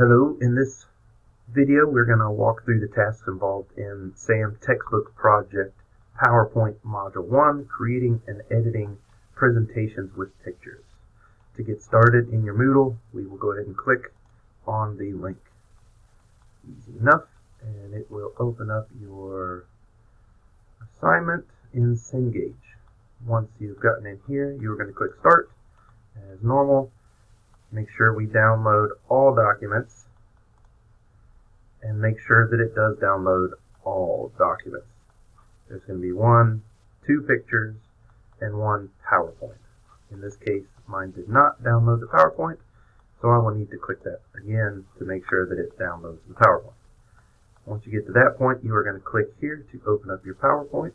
Hello, in this video we're going to walk through the tasks involved in SAM Textbook Project PowerPoint Module 1, creating and editing presentations with pictures. To get started in your Moodle, we will go ahead and click on the link. Easy enough, and it will open up your assignment in Cengage. Once you've gotten in here, you're going to click Start as normal. Make sure we download all documents and make sure that it does download all documents. There's going to be 1, 2 pictures, and 1 PowerPoint. In this case, mine did not download the PowerPoint, so I will need to click that again to make sure that it downloads the PowerPoint. Once you get to that point, you are going to click here to open up your PowerPoint,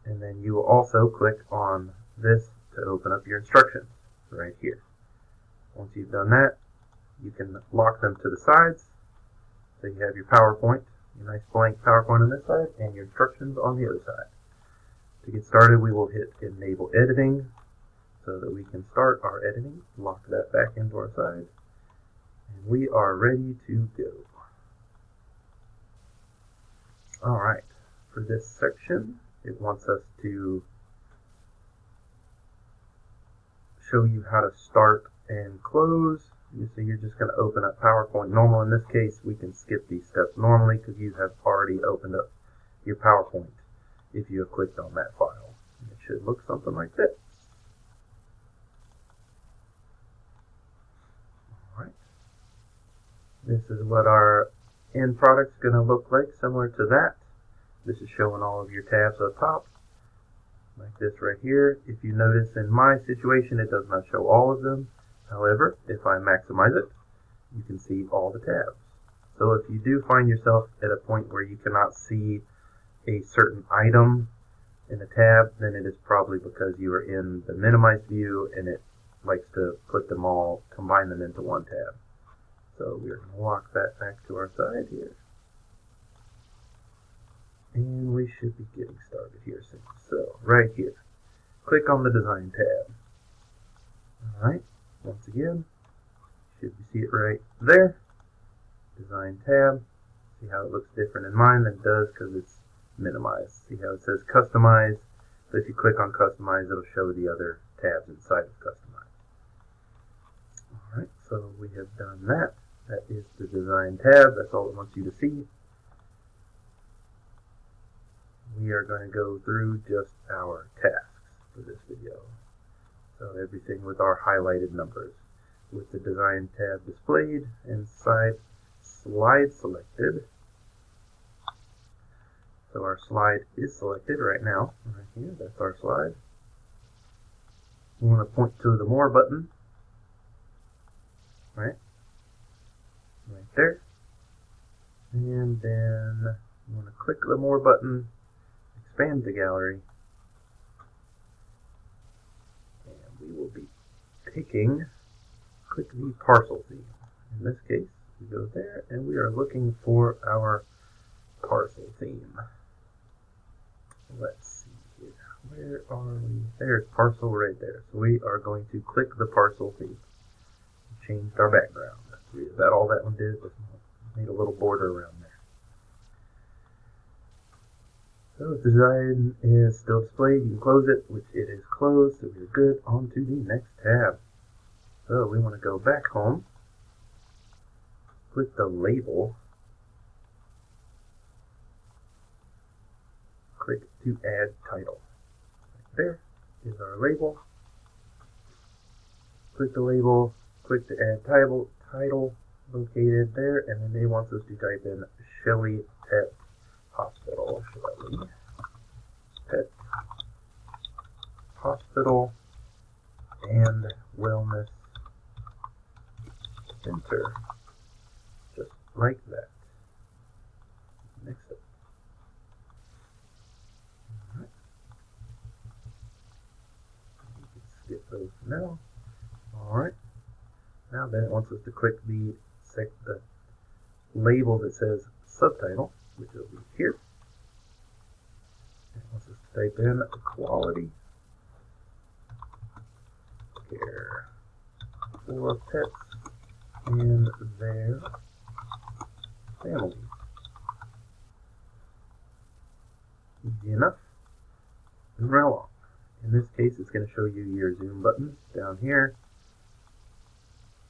and then you will also click on this to open up your instructions right here. Once you've done that, you can lock them to the sides. So you have your PowerPoint, your nice blank PowerPoint on this side, and your instructions on the other side. To get started, we will hit Enable Editing so that we can start our editing. Lock that back into our side. And we are ready to go. Alright, for this section, it wants us to show you how to start and close. So you're just going to open up PowerPoint normal. In this case, we can skip these steps normally because you have already opened up your PowerPoint if you have clicked on that file. It should look something like this. Alright. This is what our end product is going to look like, similar to that. This is showing all of your tabs up top, like this right here. If you notice in my situation, it does not show all of them. However, if I maximize it, you can see all the tabs. So if you do find yourself at a point where you cannot see a certain item in a tab, then it is probably because you are in the minimized view and it likes to put them all, combine them into one tab. So we're going to lock that back to our side here. And we should be getting started here soon. So right here, click on the Design tab. Alright, once again, should you see it right there? Design tab. See how it looks different in mine than it does because it's minimized. See how it says Customize? So if you click on Customize, it'll show the other tabs inside of Customize. Alright, so we have done that. That is the Design tab. That's all it wants you to see. We are going to go through just our tasks for this video. So everything with our highlighted numbers. With the Design tab displayed and slide selected. So our slide is selected right now. Right here, that's our slide. We want to point to the More button. Right there. And then we want to click the More button. Expand the gallery, and we will be click the parcel theme. In this case, we go there, and we are looking for our parcel theme. Let's see here. Where are we? There's parcel right there. So we are going to click the parcel theme. We changed our background. Is that all that one did? Just made a little border around there. So if the design is still displayed, you can close it, which it is closed, so we're good. On to the next tab. So we want to go back home, click the label, click to add title. Right there is our label. Click the label, click to add title located there, and then they want us to type in Shelley Pet Hospital. Shelley Pet Hospital and Wellness Center. Just like that. Next up. Alright. You can skip those for now. Alright. Now then it wants us to click the label that says Subtitle, which will be here. It wants us to type in quality care for pets and their families. Easy enough. And right along. In this case, it's going to show you your zoom buttons down here.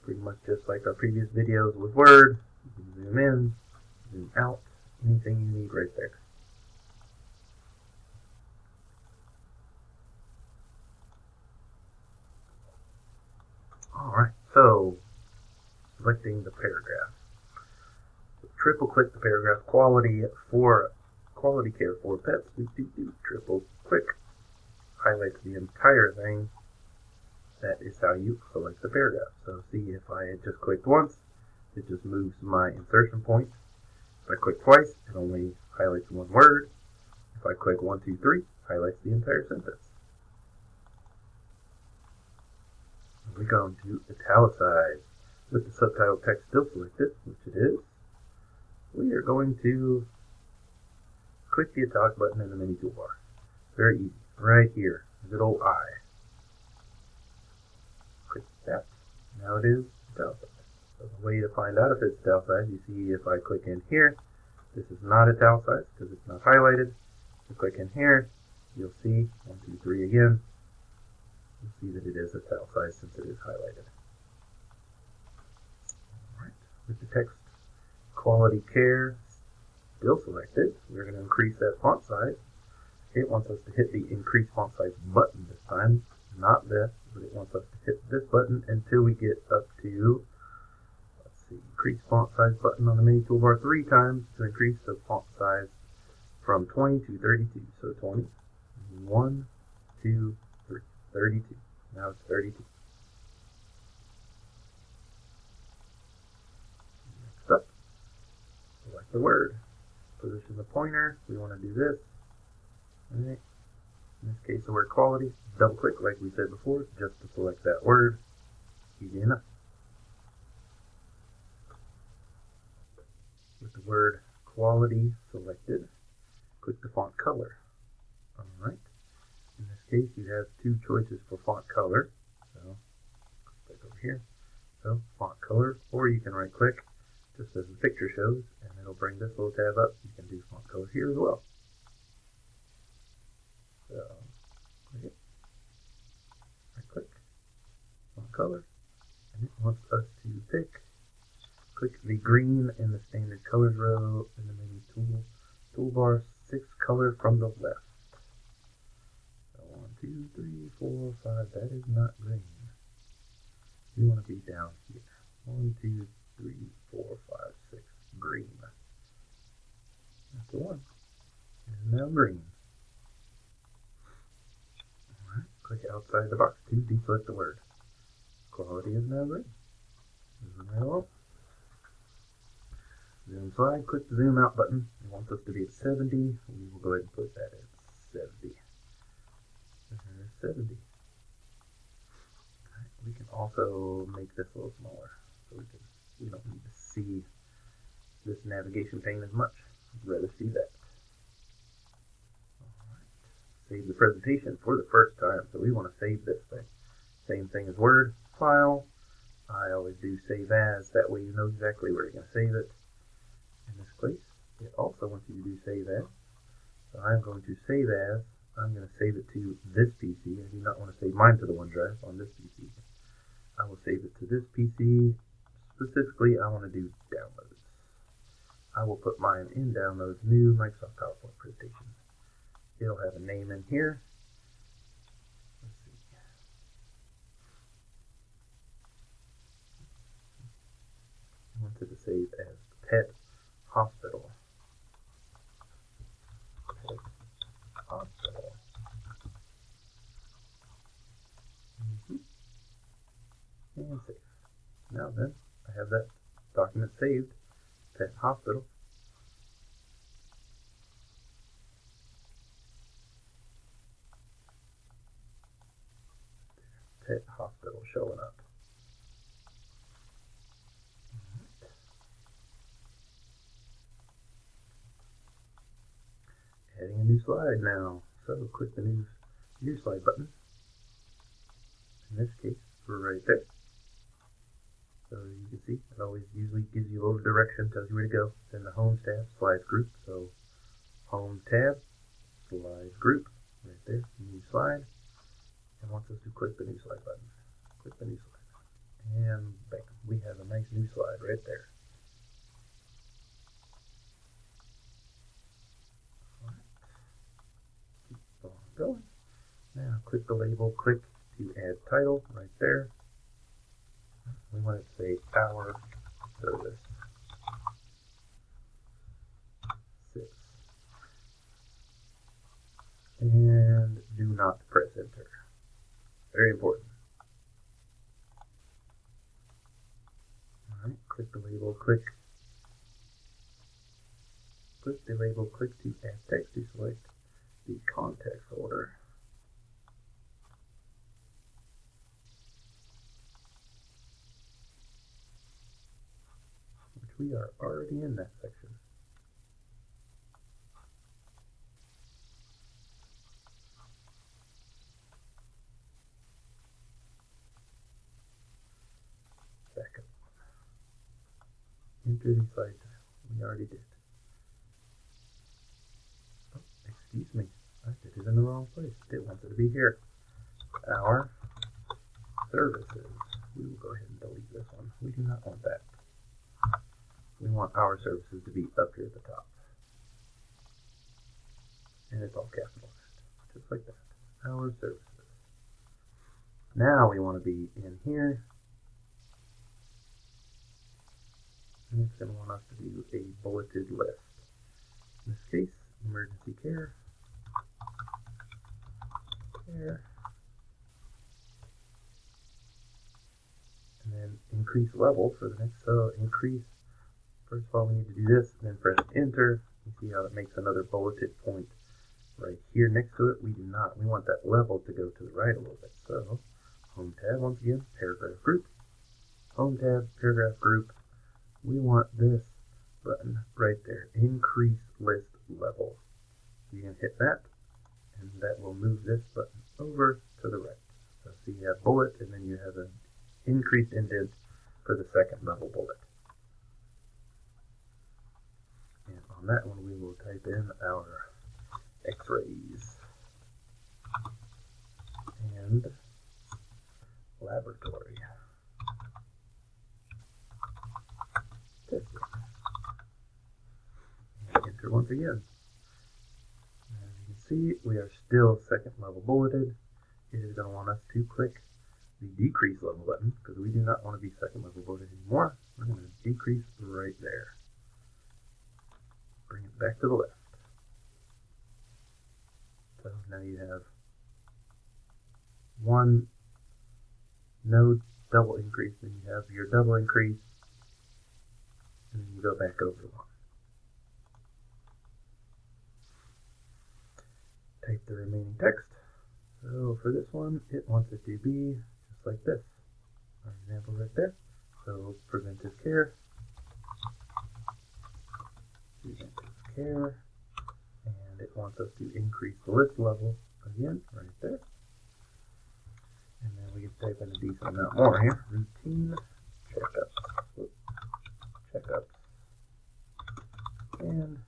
Pretty much just like our previous videos with Word. You can zoom in, zoom out, anything you need right there. Alright, so selecting the paragraph. Triple click the paragraph quality care for pets. Triple click, highlights the entire thing. That is how you select the paragraph. So see, if I had just clicked once, it just moves my insertion point. If I click twice, it only highlights one word. If I click 1, 2, 3, highlights the entire sentence. We go to italicize. With the subtitle text still selected, which it is, we are going to click the italic button in the mini toolbar. Very easy. Right here, good old I. Click that. Now it is italicized. So the way to find out if it's italicized, you see if I click in here, this is not italicized because it's not highlighted. If you click in here, you'll see 1, 2, 3 again. You'll see that it is italicized since it is highlighted. Alright, with the text quality care still selected, we're going to increase that font size. It wants us to hit the increase font size button this time, not this, but it wants us to hit this button until we get up to, let's see, increase font size button on the mini toolbar 3 times to increase the font size from 20 to 32. So 20, 1, 2, 3, 32. Now it's 32. Next up, select the word. Position the pointer. We want to do this. Alright. In this case, the word quality. Double click, like we said before, just to select that word. Easy enough. With the word quality selected, click the font color. Alright. In this case, you have 2 choices for font color. So, click over here. So, font color, or you can right click, just as the picture shows, and it'll bring this little tab up. You can do font color here as well. So, right click, font color, and it wants us to click the green in the standard colors row in the menu toolbar, 6 color from the left. So 1, 2, 3, 4, 5, that is not green. We want to be down here. 1, 2, 3, 4, 5, 6, green. That's the one. It is now green. Alright, click outside the box to deselect the word. Quality is now green. Moving right along. Zoom slide, click the zoom out button. It wants us to be at 70. We will go ahead and put that at 70. There's 70. Right, we can also make this a little smaller so we don't need to see this navigation pane as much. I'd rather see that. Alright. Save the presentation for the first time. So we want to save this thing. Same thing as Word, File. I always do Save As. That way you know exactly where you're going to save it. In this case, it also wants you to do Save As. So I'm going to Save As. I'm going to save it to this PC. I do not want to save mine to the OneDrive on this PC. I will save it to this PC. Specifically, I want to do Downloads. I will put mine in Downloads, New Microsoft PowerPoint Presentation. It'll have a name in here. Let's see. I wanted to save as Pet Hospital. Pet Hospital. And save. Now then, I have that document saved. Pet Hospital. Pet Hospital showing up. Adding a new slide now. So click the new slide button. In this case, we're right there. So you you can see, it always usually gives you a little direction, tells you where to go. Then the Homes tab, Slides group. So Home tab, Slides group, right there, new slide. And wants us to click the new slide button. Click the new slide. And bam, we have a nice new slide right there. All right. Keep on going. Now click the label, click to add title right there. We want it to say Our Service 6. And do not press enter. Very important. Alright, click the label, click the label, click to add text to select the context folder. Which we are already in that section. Second. Enter the slide title. We already did. Oh, excuse me. I did it in the wrong place. It wants it to be here. Our Services. We will go ahead and delete this one. We do not want that. We want Our Services to be up here at the top. And it's all capitalized. Just like that. Our Services. Now we want to be in here. And it's going to want us to do a bulleted list. In this case, emergency care. And then increase level for the next. So increase. First of all, we need to do this, and then press enter. You see how it makes another bulleted point right here next to it. We do not. We want that level to go to the right a little bit. So Home tab, once again, paragraph group. Home tab, paragraph group. We want this button right there, increase list level. You can hit that, and that will move this button over to the right. So see, you have bullet, and then you have an increased indent for the second level bullet. And on that one, we will type in our X-rays and laboratory testing. And enter once again. As you can see, we are still second level bulleted. It is going to want us to click the decrease level button because we do not want to be second level bulleted anymore. We're going to decrease right there. Bring it back to the left. So now you have one no double increase, then you have your double increase, and then you go back over one. Type the remaining text. So for this one, it wants it to be just like this. Our example right there. So preventive care. And it wants us to increase the list level again right there. And then we can type in a decent amount more here. Routine checkups and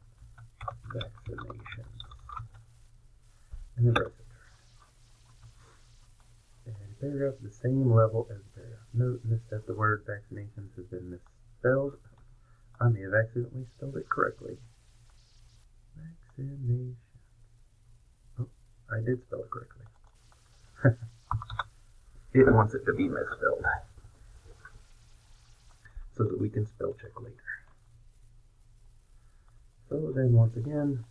vaccinations. And then press enter. And paragraph the same level as the paragraph. Note that the word vaccinations has been misspelled. I may have accidentally spelled it correctly. Vaccination. Oh, I did spell it correctly. It wants it to be misspelled so that we can spell check later. So then once again,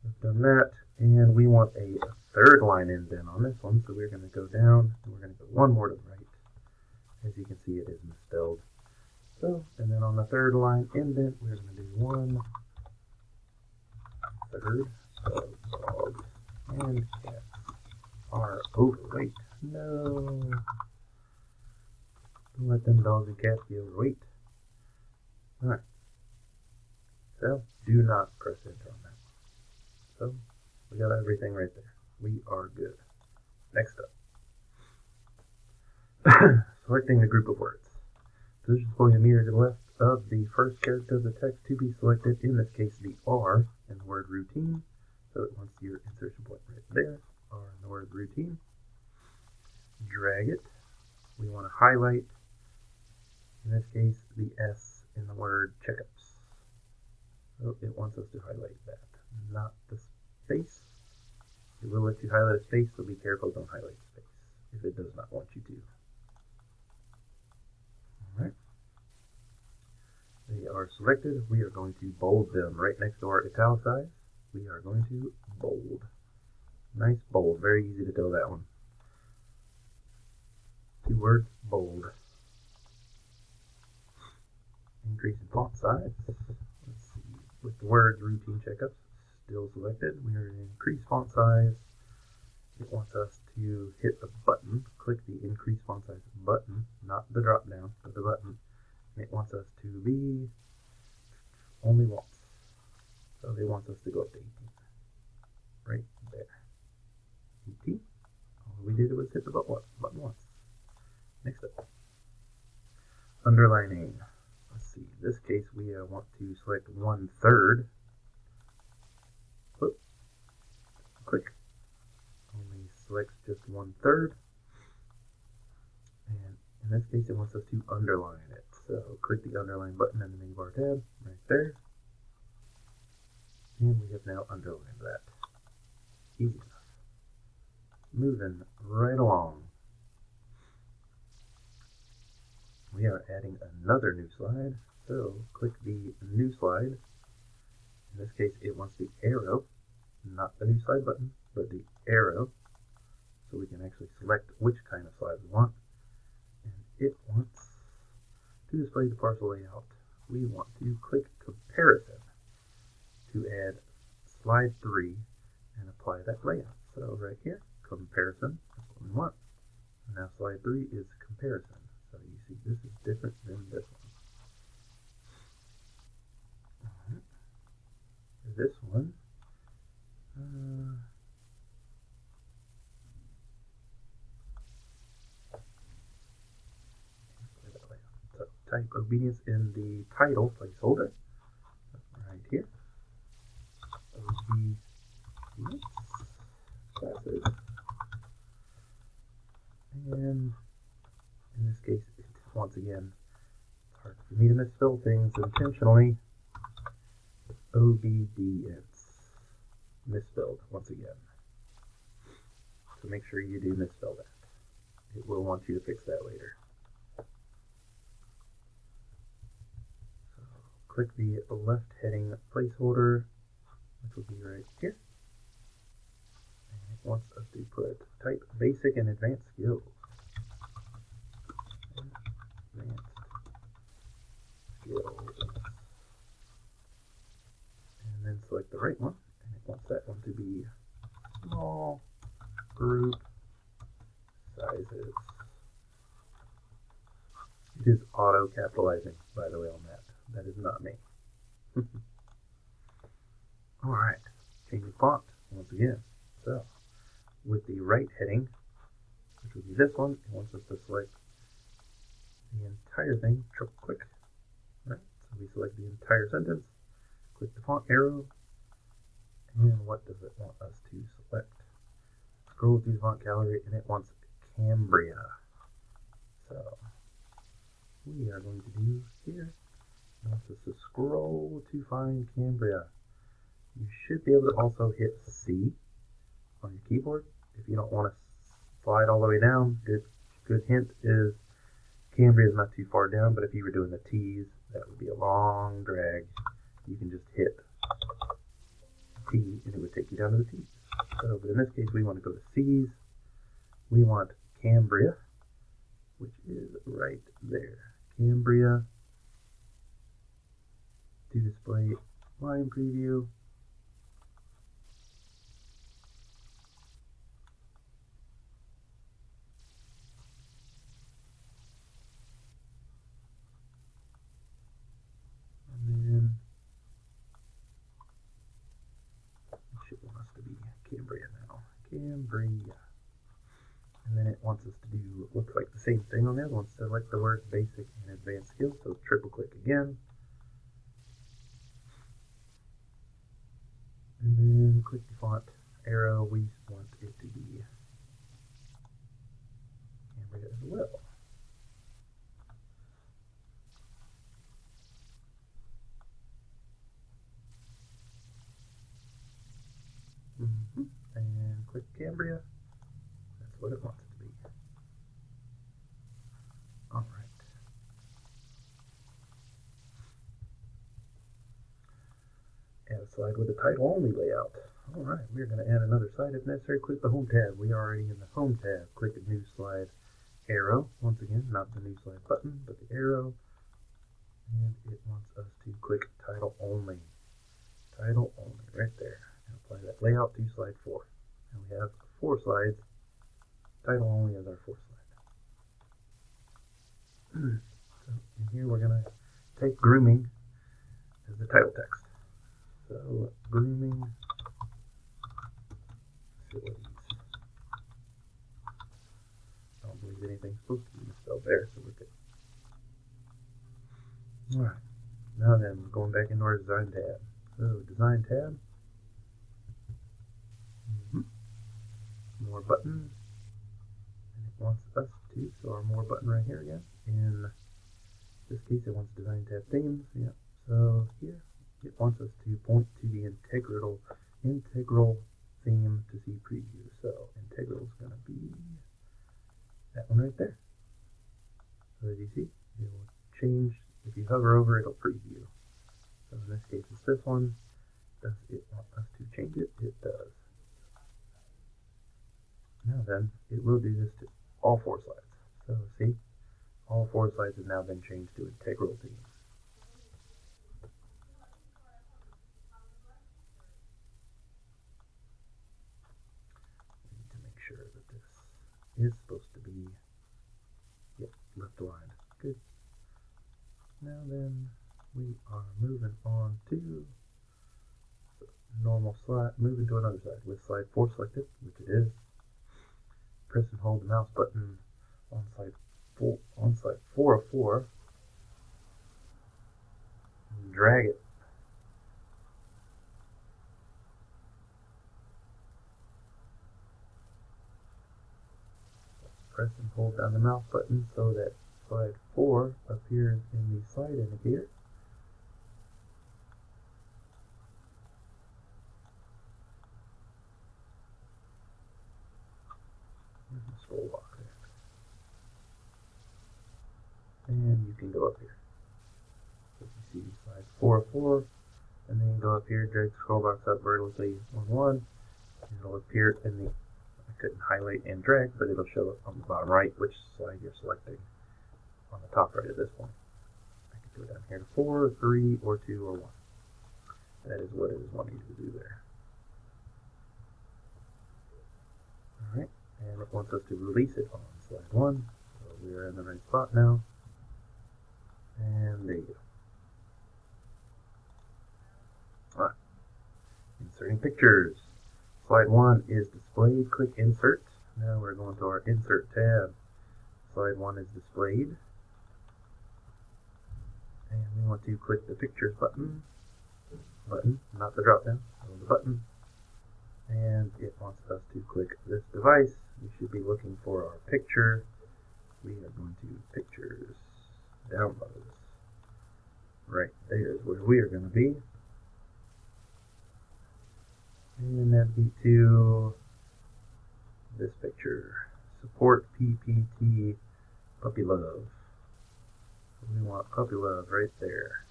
we've done that, and we want a third line indent on this one, so we're going to go down, and we're going to go one more to the right. As you can see, it is misspelled. So, and then on the third line indent, we're going to do 1/3 of dogs and cats are overweight. No. Don't let them dogs and cats be overweight. Alright. So, do not press enter on that. So, we got everything right there. We are good. Next up. Selecting the group of words. Position point mirror to the left of the first character of the text to be selected, in this case the R in the word routine. So it wants your insertion point right there, R in the word routine. Drag it. We want to highlight, in this case, the S in the word checkups. So it wants us to highlight that, not the space. It will let you highlight a space, so be careful, don't highlight space if it does not want you to. Alright. They are selected. We are going to bold them right next to our italicize. We are going to bold. Nice bold. Very easy to do that one. 2 words, bold. Increase in font size. Let's see. With the words routine checkups still selected, we are going to increase font size. It wants us to hit the button. Click the increase font size button, not the drop down, but the button. And it wants us to be only once. So it wants us to go up to 18. Right there. 18. All we did was hit the button once. Next up. Underlining. Let's see. In this case, we want to select 1/3. Whoop. Click. Only selects just 1/3. And in this case, it wants us to underline it. So click the underline button in the menu bar tab right there. And we have now underlined that. Easy enough. Moving right along. We are adding another new slide. So click the new slide. In this case, it wants the arrow, not the new slide button, but the arrow. So we can actually select which kind of slide we want. And it wants to display the parcel layout. We want to click comparison to add slide 3 and apply that layout. So right here, comparison, that's what we want. And now slide 3 is comparison. So you see this is different than this one. This one, so type obedience in the title placeholder right here. Obedience classes. And in this case, once again, it's hard for me to misspell things intentionally. Obedience. Misspelled once again. So make sure you do misspell that. It will want you to fix that later. So click the left heading placeholder, which will be right here. And it wants us to put type basic and advanced skills. Advanced skills. And then select the right one, and it wants that one to be small group sizes. It is auto capitalizing, by the way, on that. That is not me. Alright, changing font once again. So, with the right heading, which would be this one, it wants us to select the entire thing triple click. Right? So we select the entire sentence. Click the font arrow, and what does it want us to select? Scroll through the font gallery, and it wants Cambria. So we are going to do here, it wants us to scroll to find Cambria. You should be able to also hit C on your keyboard if you don't want to slide all the way down. Good hint is Cambria is not too far down, but if you were doing the T's, that would be a long drag. You can just hit T and it would take you down to the T's. So, but in this case, we want to go to C's. We want Cambria, which is right there. Cambria to display line preview. And then it should want us to be Cambria now. Cambria. And then it wants us to do, looks like the same thing on the other one. Select the words basic and advanced skills. So triple click again. And then click the font arrow. We want it to be Cambria as well. And click Cambria. That's what it wants it to be. Alright. Add a slide with a title only layout. Alright, we're going to add another slide if necessary. Click the Home tab. We are already in the Home tab. Click the New Slide arrow. Once again, not the New Slide button, but the arrow. And it wants us to click Title Only. Title Only, right there. And apply that layout to slide 4. And we have 4 slides. Title Only is our 4th slide. So in here we're going to take grooming as the title text. So grooming facilities. I don't believe anything's supposed to be misspelled there, so we're good. Alright, now then, we're going back into our design tab. So design tab. More buttons. And it wants us to, so our more button right here again. In this case, it wants design tab themes. Yeah. So here, it wants us to point to the integral theme to see preview. So integral is going to be that one right there. So as you see, it will change. If you hover over, it'll preview. So in this case, it's this one. Does it want us to change it? It does. Now then, it will do this to all 4 slides. So see, all 4 slides have now been changed to integral themes. We need to make sure that this is supposed to be, yep, left aligned. Good. Now then, we are moving on to normal slide, moving to another side with slide 4 selected, which it is. Press and hold the mouse button on slide 4 of 4, and drag it. Press and hold down the mouse button so that slide 4 appears in the slide indicator. There's the scroll box there. And you can go up here. So you see slide 4 of 4, and then you go up here, drag the scroll box up vertically 1, and it'll appear in the, I couldn't highlight and drag, but it'll show up on the bottom right which slide you're selecting on the top right at this point. I can go down here to 4, 3, or 2, or 1. That is what it is wanting you to do there. Alright, and it wants us to release it on slide 1. So we are in the right spot now. And there you go. Alright. Inserting pictures. Slide 1 is displayed. Click Insert. Now we're going to our Insert tab. Slide 1 is displayed. And we want to click the Pictures button. Not the drop down, so the button. And it wants us to click this device. We should be looking for our picture. We are going to Pictures, Downloads. Right there is where we are going to be. And that'd be to this picture. Support PPT Puppy Love. So we want Puppy Love right there.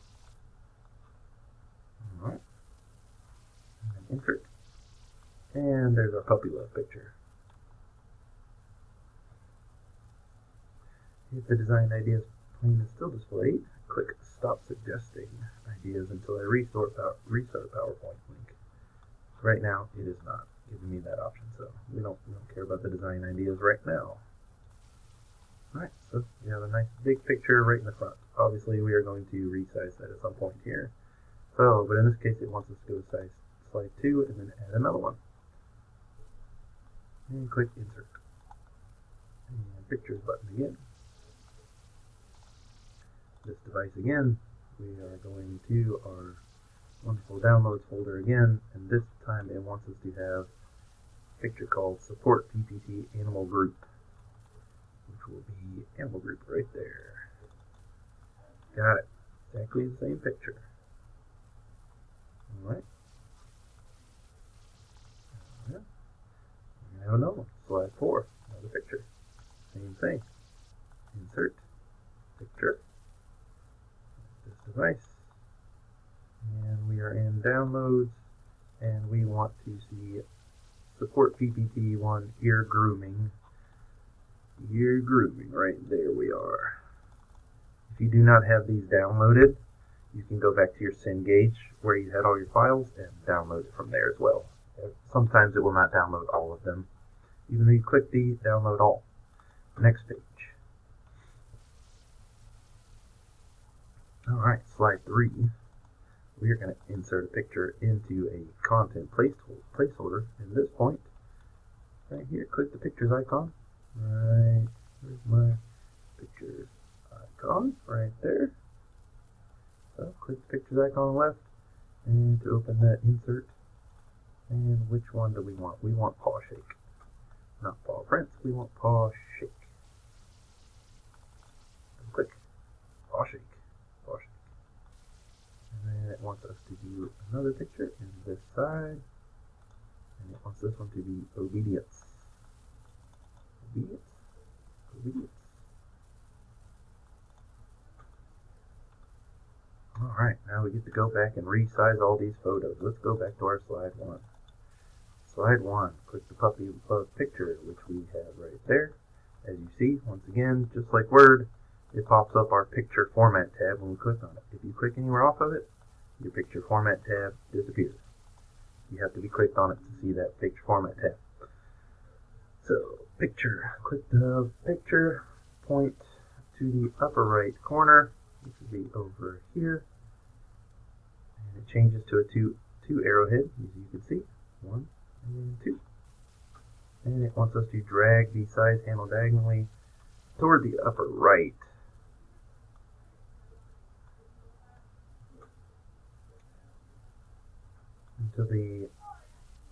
Alright. And then insert. And there's our Puppy Love picture. If the design ideas pane is still displayed, click Stop Suggesting Ideas until I restart PowerPoint link. Right now, it is not giving me that option, so we don't care about the design ideas right now. Alright, so we have a nice big picture right in the front. Obviously, we are going to resize that at some point here. So, but in this case, it wants us to go to slide 2 and then add another one. And click Insert. Pictures button again. This device again. We are going to our wonderful downloads folder again, and this time it wants us to have a picture called Support PPT Animal Group, which will be Animal Group right there. Got it. Exactly the same picture. Alright. We're going to have another one. Slide 4. Another picture. Same thing. Insert. Picture. This device. And we are in downloads, and we want to see Support PPT1 ear grooming. Ear grooming, right there we are. If you do not have these downloaded, you can go back to your Cengage where you had all your files and download it from there as well. Sometimes it will not download all of them. Even though you click the download all. Next page. Alright, slide 3. We are going to insert a picture into a content placeholder. At this point, right here, click the pictures icon. Right, where's my pictures icon? Right there. So click the pictures icon on the left, and to open that, insert. And which one do we want? We want paw shake. Not paw prints, we want paw shake. Click paw shake. Paw shake. And then it wants us to do another picture in this side. And it wants this one to be obedience. Obedience. Obedience. Alright, now we get to go back and resize all these photos. Let's go back to our slide 1. Slide 1, click the puppy picture, which we have right there. As you see, once again, just like Word, it pops up our picture format tab when we click on it. If you click anywhere off of it, your picture format tab disappears. You have to be clicked on it to see that picture format tab. So, picture, click the picture, point to the upper right corner, which would be over here, and it changes to a two arrowhead, as you can see, 1 and 2. And it wants us to drag the size handle diagonally toward the upper right. Until the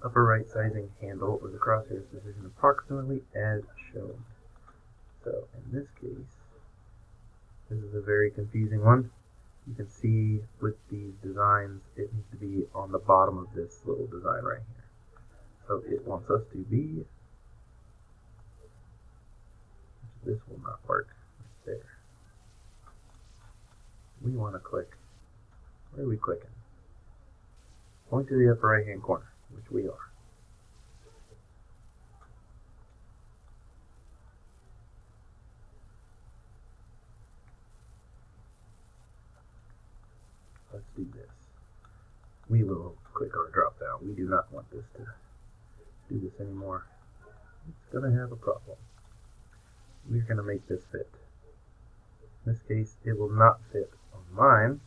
upper right sizing handle or the crosshair position approximately as shown. So in this case, this is a very confusing one. You can see with these designs, it needs to be on the bottom of this little design right here. So it wants us to be, this will not work right there. We want to click, where are we clicking? Point to the upper right hand corner, which we are. Let's do this. We will click our drop down. We do not want this to do this anymore. It's going to have a problem. We're going to make this fit. In this case, it will not fit on mine.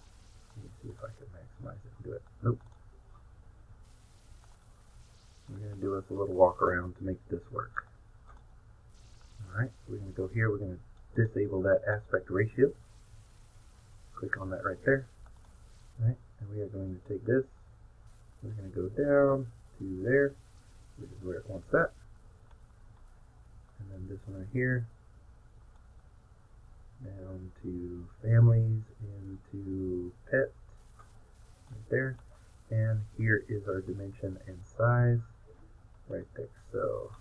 Let me see if I can maximize it and do it. Nope. We're going to do us a little walk around to make this work. Alright, we're going to go here. We're going to disable that aspect ratio. Click on that right there. Alright, and we are going to take this. We're going to go down to there, which is where it wants that. And then this one right here. Down to families, into pet, right there. And here is our dimension and size right there. So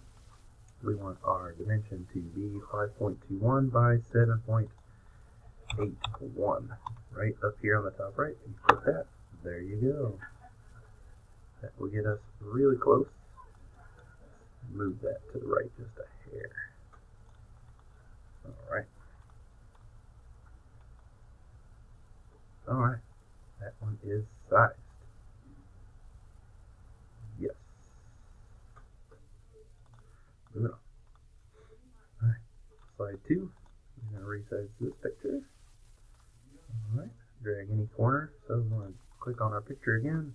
we want our dimension to be 5.21 by 7.81. Right up here on the top right. You click that. There you go. That will get us really close. Move that to the right just a hair. Alright. Alright. That one is sized. Yes. Moving on. Alright. Slide 2. I'm going to resize this picture. Alright. Drag any corner. So I'm going to click on our picture again.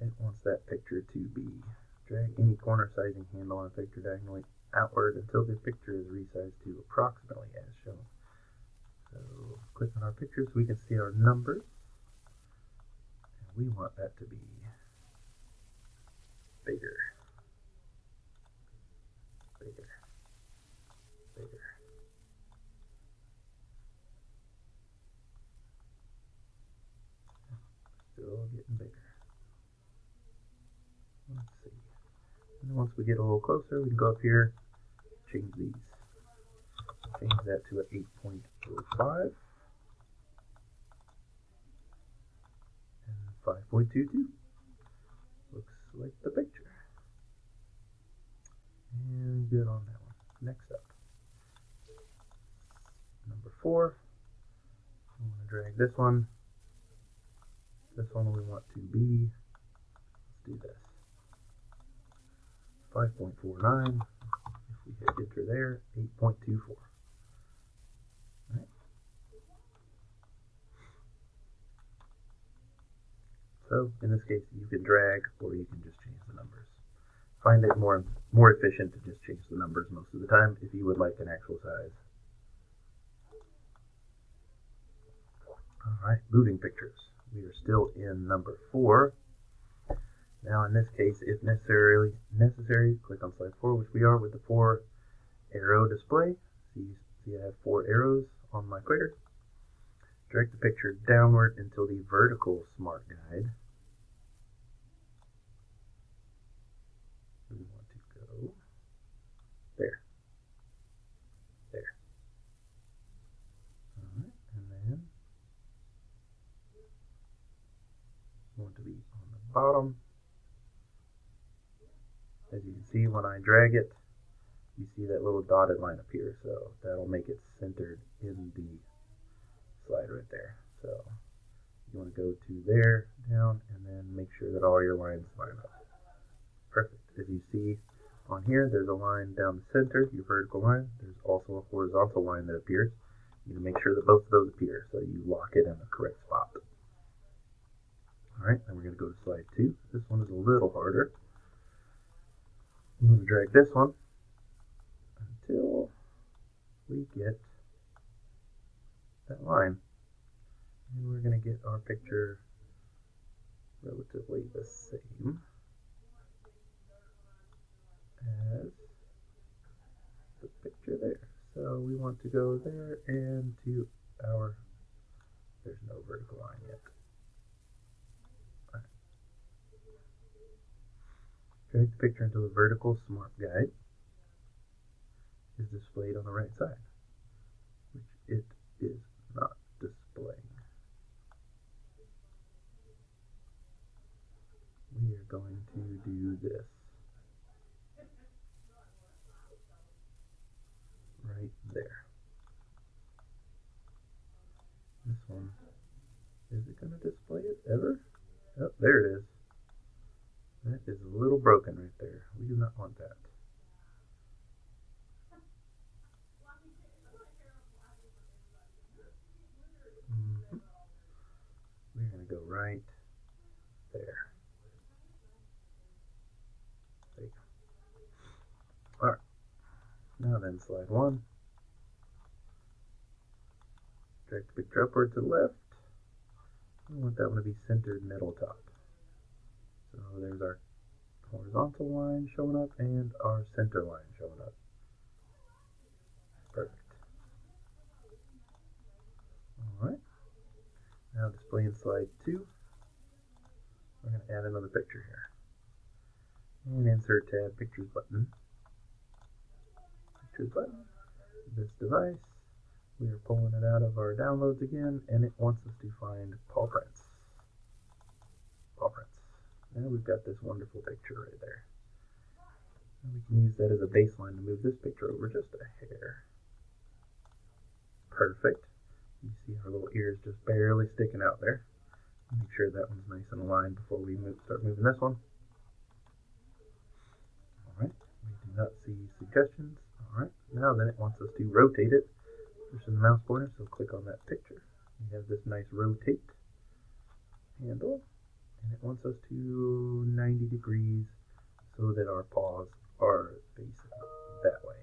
It wants that picture to be. Drag any corner sizing handle on a picture diagonally outward until the picture is resized to approximately as shown. So click on our picture so we can see our numbers. And we want that to be bigger, bigger, bigger. Still getting bigger. Let's see. And once we get a little closer, we can go up here, change these. Change that to an 8.05 and 5.22. Looks like the picture. And good on that one. Next up, number 4. I'm going to drag this one. This one we want to be, let's do this, 5.49. If we hit enter there, 8.24. Right. So in this case, you can drag or you can just change the numbers. Find it more efficient to just change the numbers most of the time if you would like an actual size. Alright, moving pictures. We are still in number 4. Now in this case, if necessary, click on slide 4, which we are with the 4 arrow display. So you see I have 4 arrows on my clicker. Drag the picture downward until the vertical smart guide. We want to go there. There. Alright, and then we want to be on the bottom. As you can see, when I drag it, you see that little dotted line appear, so that'll make it centered in the slide right there. So you want to go to there, down, and then make sure that all your lines line up. Perfect. As you see on here, there's a line down the center, your vertical line. There's also a horizontal line that appears. You need to make sure that both of those appear, so you lock it in the correct spot. Alright, then we're going to go to slide 2. This one is a little harder. I'm going to drag this one until we get that line. And we're going to get our picture relatively the same as the picture there. So we want to go there and to our, there's no vertical line yet. Right. Drag the picture until the vertical smart guide is displayed on the right side, which it is not displaying. We are going to do this right there. This one, is it going to display it ever? Oh, there it is. That is a little broken right there. We do not want that. We're going to go right there. There you go. Alright. Now then, slide 1. Drag the picture upward to the left. We want that one to be centered middle top. So there's our horizontal line showing up and our center line showing up. Perfect. Alright. Now displaying slide 2. We're going to add another picture here. And insert tab pictures button. Pictures button. This device. We are pulling it out of our downloads again, and it wants us to find paw prints. Paw prints. And we've got this wonderful picture right there. And we can use that as a baseline to move this picture over just a hair. Perfect. You see our little ears just barely sticking out there. Make sure that one's nice and aligned before we start moving this one. Alright, we do not see suggestions. Alright, now then it wants us to rotate it. Pushing the mouse pointer, so click on that picture. We have this nice rotate handle, and it wants us to 90 degrees so that our paws are facing that way.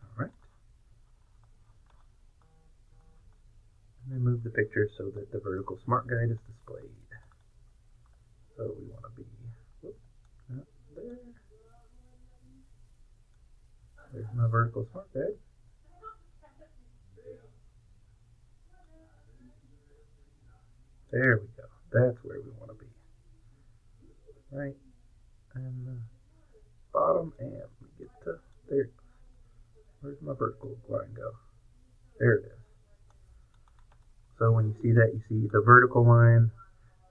All right. And then move the picture so that the vertical smart guide is displayed. So we want to be there. There's my vertical smart guide. There we go. That's where we want to be. Right. And the bottom, and we get to there. Where's my vertical line go? There it is. So when you see that, you see the vertical line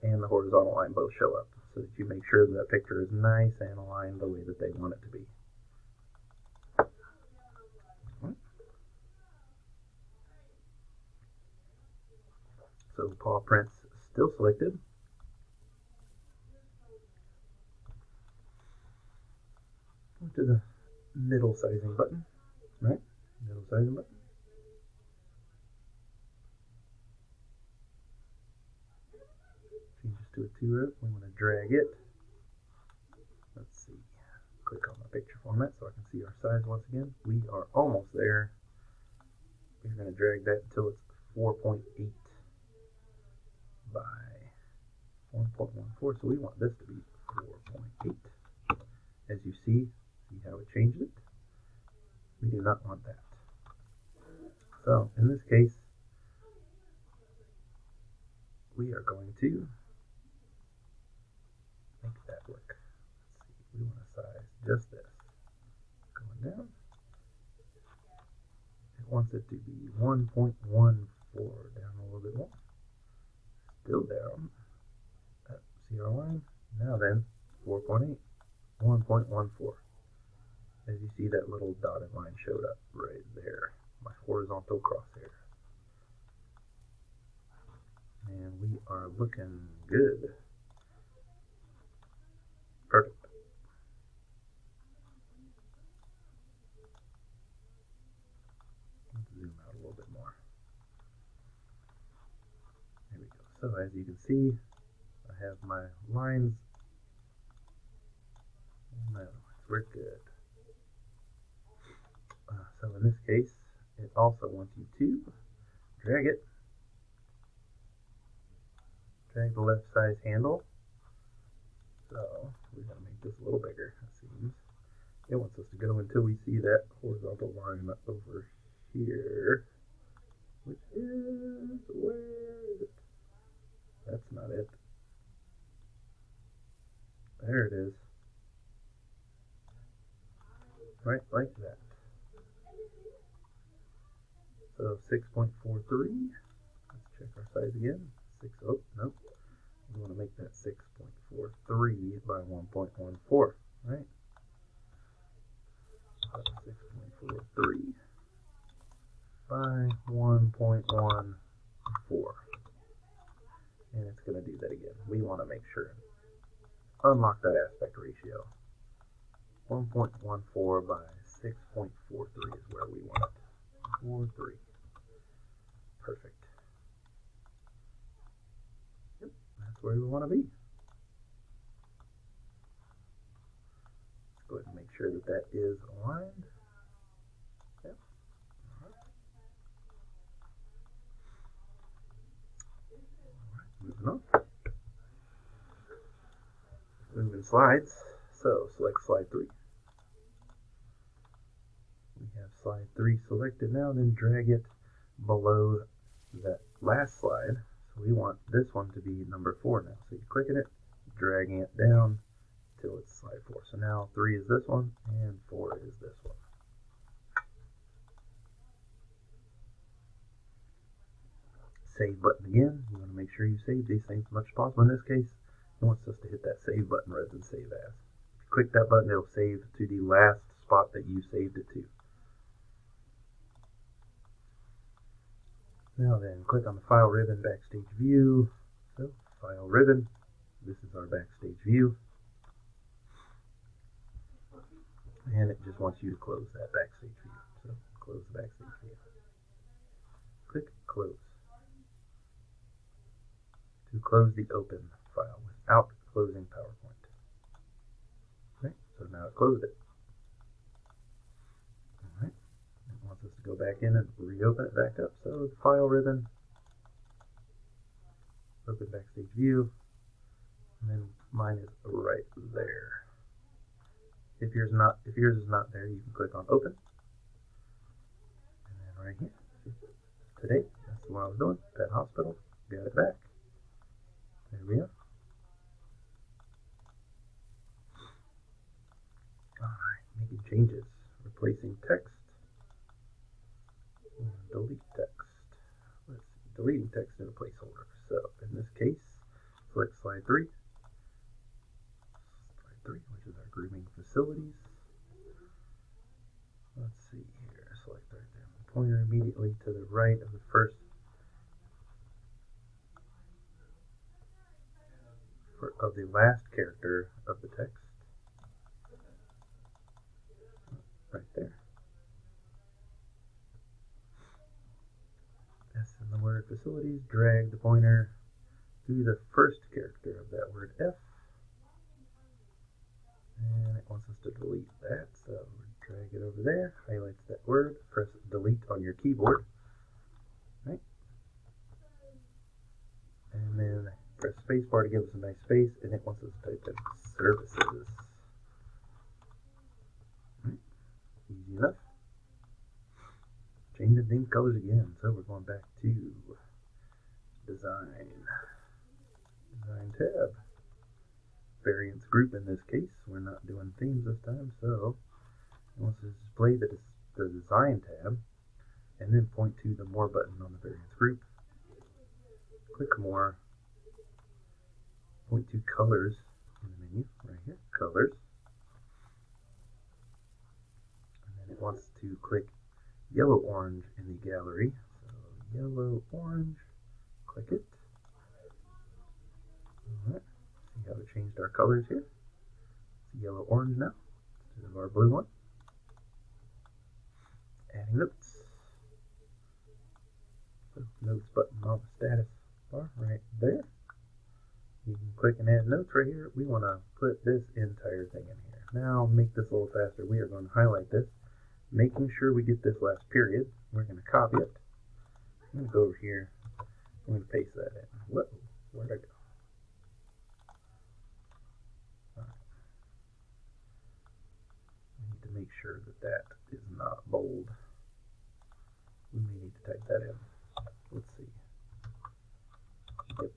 and the horizontal line both show up, so that you make sure that picture is nice and aligned the way that they want it to be. So paw prints still selected. Go to the middle sizing button, right? Middle sizing button. Changes to a 2-row. We want to drag it. Let's see. Click on my picture format so I can see our size once again. We are almost there. We're going to drag that until it's 4.8 by 1.14. So we want this to be 4.8. As you see how it changed it? We do not want that. So in this case, we are going to make that work. Let's see, we want to size just this. Going down. It wants it to be 1.14, down a little bit more. Still down. See our line? Now then, 4.8, 1.14. As you see, that little dotted line showed up right there, my horizontal crosshair. And we are looking good. Perfect. Let's zoom out a little bit more. There we go. So as you can see, I have my lines. No, we're good. So in this case, it also wants you to drag it. Drag the left size handle. So we're going to make this a little bigger, it seems. It wants us to go until we see that horizontal line over here, which is, where is it? That's not it. There it is. Right like that. So 6.43. Let's check our size again. Oh, nope. We want to make that 6.43 by 1.14, right? 6.43 by 1.14. And it's going to do that again. We want to make sure. Unlock that aspect ratio. 1.14 by 6.43 is where we want it. 43. Perfect. Yep, that's where we want to be. Let's go ahead and make sure that that is aligned. Yep. Moving on. Moving slides. So select slide 3. We have slide 3 selected now, then drag it below that last slide. So we want this one to be number 4 now. So you're clicking it, dragging it down till it's slide 4. So now 3 is this one, and 4 is this one. Save button again. You want to make sure you save these things as much as possible. In this case, it wants us to hit that save button rather than save as. If you click that button, it'll save to the last spot that you saved it to. Now then, click on the File ribbon, Backstage View. So, File ribbon. This is our Backstage View. And it just wants you to close that Backstage View. So, close the Backstage View. Click Close. To close the open file without closing PowerPoint. Okay, so now it closed it. wants us to go back in and reopen it back up. So the file ribbon, open backstage view, and then mine is right there. If yours is not there, you can click on open. And then right here, today, that's what I was doing, Pet Hospital, got it back. There we go. Alright, making changes, replacing text, and delete text. Let's see, deleting text in a placeholder. So in this case, select slide 3, which is our grooming facilities. Let's see here, select right there. Pointer immediately to the right of the first, of the last character of the text. Right there. S in the word facilities, drag the pointer to the first character of that word F. And it wants us to delete that, so drag it over there, highlights that word, press delete on your keyboard. Right? And then press spacebar to give us a nice space, and it wants us to type in services. Right? Easy enough. Change the theme colors again, so we're going back to Design tab. Variants group in this case. We're not doing themes this time, so it wants to display the Design tab, and then point to the More button on the Variants group. Click More. Point to Colors in the menu, right here, Colors. And then it wants to click Yellow-Orange in the gallery. So Yellow-Orange, click it. Alright, see how it changed our colors here. It's yellow-orange now, instead of our blue one. Adding notes. So notes button on the status bar right there. You can click and add notes right here. We want to put this entire thing in here. Now, make this a little faster. We are going to highlight this, making sure we get this last period. We're going to copy it. I'm going to go over here. I'm going to paste that in. Whoa, where'd I go? We need to make sure that that is not bold. We may need to type that in. Let's see. Yep.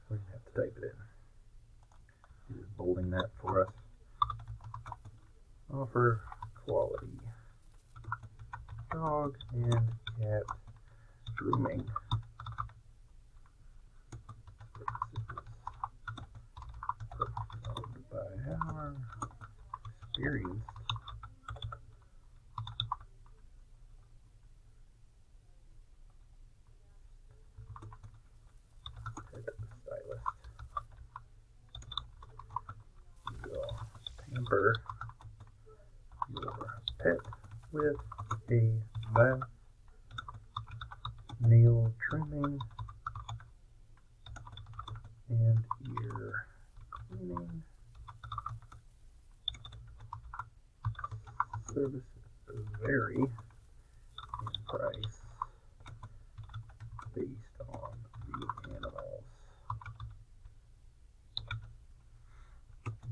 We're going to have to type it in. It is bolding that for us. Offer quality. Dog and cat grooming. Performed by our experienced pet stylist. You will pamper your pet with a bath, nail trimming, and ear cleaning. Services vary in price based on the animal's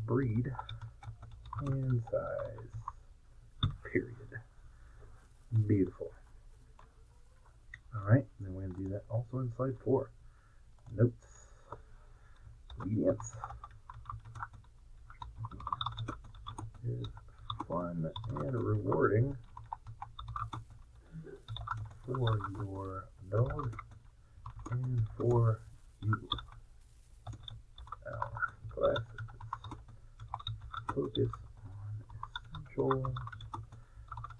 breed and size. Period. Beautiful. Alright, then we're going to do that also in slide 4. Notes. Obedience is fun and rewarding for your dog and for you. Our classes focus on essential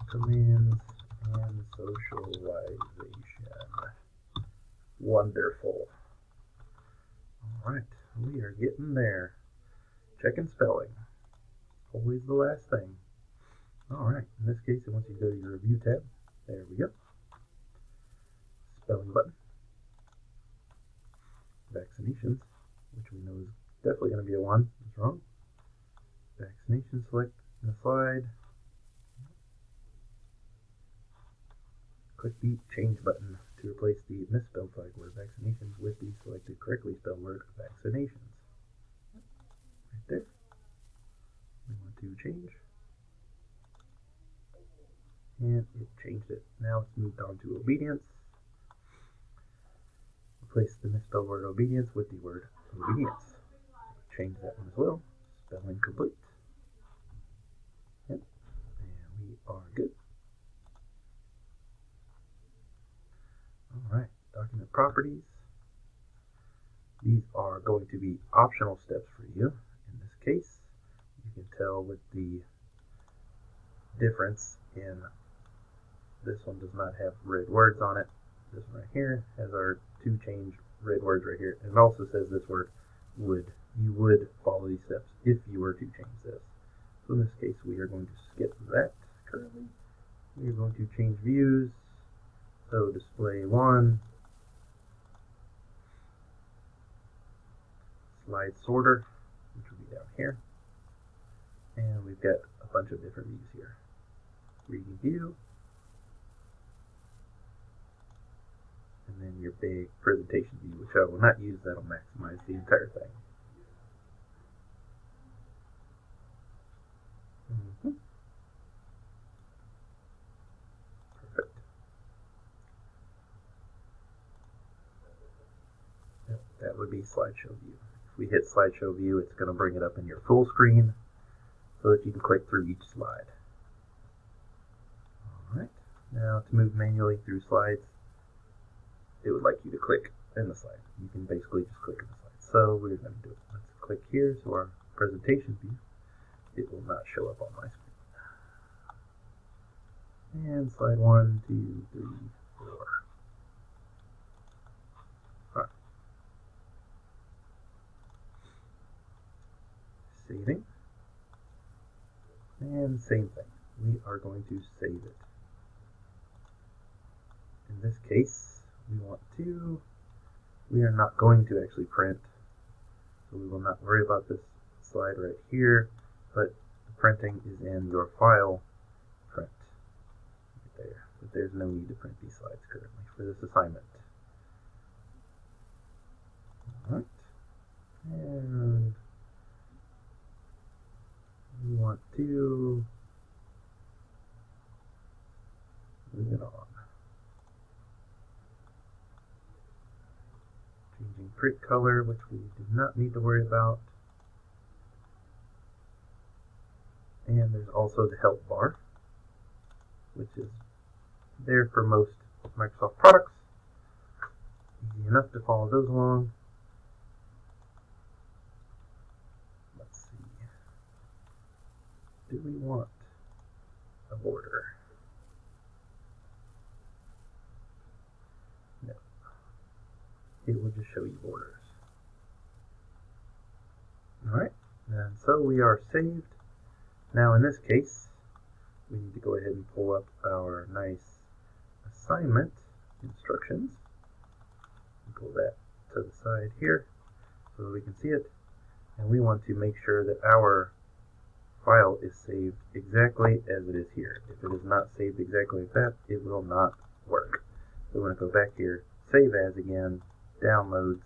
commands and socialization. Wonderful. Alright, we are getting there. Checking spelling. Always the last thing. Alright, in this case, it wants you to go to your Review tab. There we go. Spelling button. Vaccinations, which we know is definitely going to be a 1. That's wrong. Vaccination select in the slide. Click the Change button to replace the misspelled flag word vaccinations with the selected correctly spelled word vaccinations. Right there. We want to change. And it changed it. Now it's moved on to obedience. Replace the misspelled word obedience with the word obedience. Change that one as well. Spelling complete. Yep. And we are good. Alright, document properties. These are going to be optional steps for you. In this case, you can tell with the difference in this one does not have red words on it. This one right here has our two changed red words right here. And it also says this word would. You would follow these steps if you were to change this. So in this case, we are going to skip that currently. We are going to change views. So display 1, slide sorter, which will be down here. And we've got a bunch of different views here. Reading view. And then your big presentation view, which I will not use. That'll maximize the entire thing. Perfect. Yep, that would be slideshow view. If we hit slideshow view, it's going to bring it up in your full screen so that you can click through each slide. Alright, now to move manually through slides, it would like you to click in the slide. You can basically just click in the slide. So we're going to do it. Let's click here so our presentation view, it will not show up on my screen. And slide 1, 2, 3, 4. Alright. Saving. And same thing. We are going to save it. In this case, we are not going to actually print, so we will not worry about this slide right here, but the printing is in your file print right there. But there's no need to print these slides currently for this assignment. Alright, and we want to move it on. Changing print color, which we do not need to worry about. And there's also the help bar, which is there for most Microsoft products. Easy enough to follow those along. Let's see. Do we want a border? No. It will just show you borders. Alright, and so we are saved. Now in this case, we need to go ahead and pull up our nice assignment instructions. Pull that to the side here so that we can see it. And we want to make sure that our file is saved exactly as it is here. If it is not saved exactly like that, it will not work. So we're going to go back here, save as again, downloads,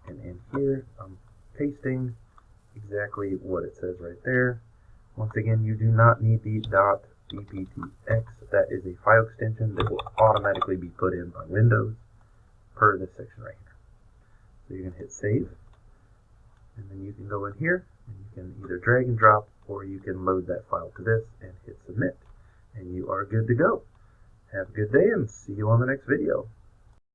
and in here I'm pasting exactly what it says right there. Once again, you do not need the .bptx. That is a file extension that will automatically be put in by Windows per this section right here. So you're going to hit save, and then you can go in here and you can either drag and drop, or you can load that file to this and hit submit, and you are good to go. Have a good day and see you on the next video.